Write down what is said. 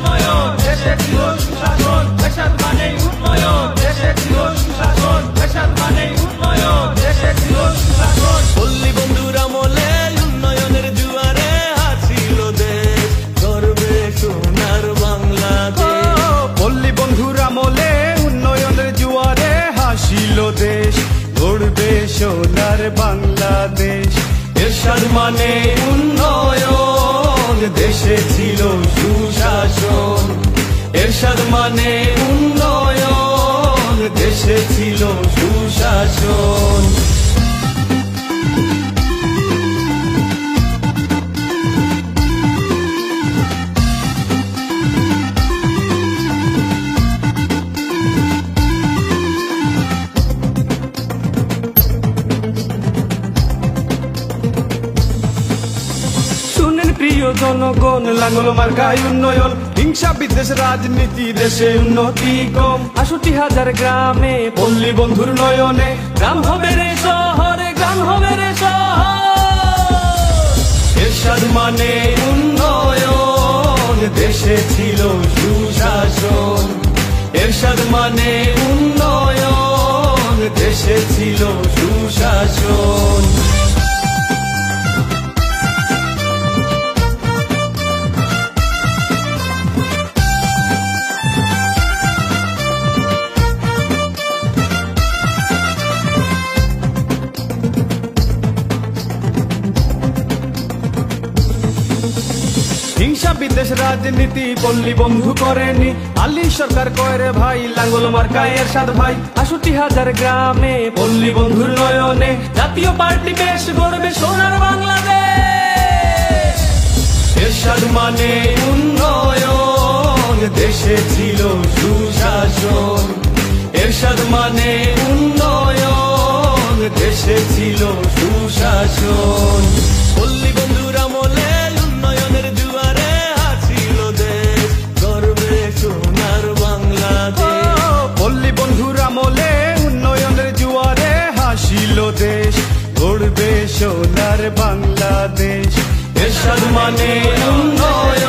উন্নয়ন, দেশে ছিল সুশাসন, এরশাদ মানেই উন্নয়ন, দেশে ছিল সুশাসন, এরশাদ মানেই উন্নয়ন, দেশে ছিল সুশাসন। পল্লী বন্ধুর আমলে উন্নয়নের জুয়ারে হাসিল দেশ, গর্বে সোনার বাংলাদেশ। পল্লী বন্ধুর আমলে উন্নয়নের জুয়ারে হাসিল দেশ, গড়বে সোনার বাংলাদেশ। এরশাদ মানে উন্নয়ন, দেশে ছিল সুশাসন। এরশাদ মানে উন্নয়ন, দেশে ছিল সুশাসন। প্রিয় জনগণ, লাঙ্গল মার্কায় উন্নয়ন, হিংসা বিদ্বেষ রাজনীতি, দেশে উন্নতি কম। ৬৮,০০০ গ্রামে পল্লী বন্ধুর নয়নে, গ্রাম হবে রে শহরে, গ্রাম হবে রে শহর। এরশাদ মানে উন্নয়ন, দেশে ছিল সুশাসন। এরশাদ মানে উন্নয়ন, দেশে ছিল সুশাসন। হিংসা বিদ্বেষ রাজনীতি পল্লী বন্ধু করেনি, আলী সরকার কয় রে ভাই, লাঙ্গল মার্কায় এরশাদ ভাই। ৬৮,০০০ গ্রামে পল্লী বন্ধুর নয়নে, জাতীয় পার্টি বেশ গড়বে সোনার বাংলাদেশ। এরশাদ মানে উন্নয়ন, দেশে ছিল সুশাসন। এরশাদ মানে উন্নয়ন, দেশে ছিল সুশাসন। পল্লী বন্ধুর আমলে উন্নয়নের জুয়ারে হাসিল দেশ, গর্বে সোনার বাংলাদেশ। পল্লী বন্ধুর আমলে উন্নয়নের জুয়ারে হাসিল দেশ, গড়বে সোনার বাংলাদেশ। এরশাদ মানে উন্নয়ন।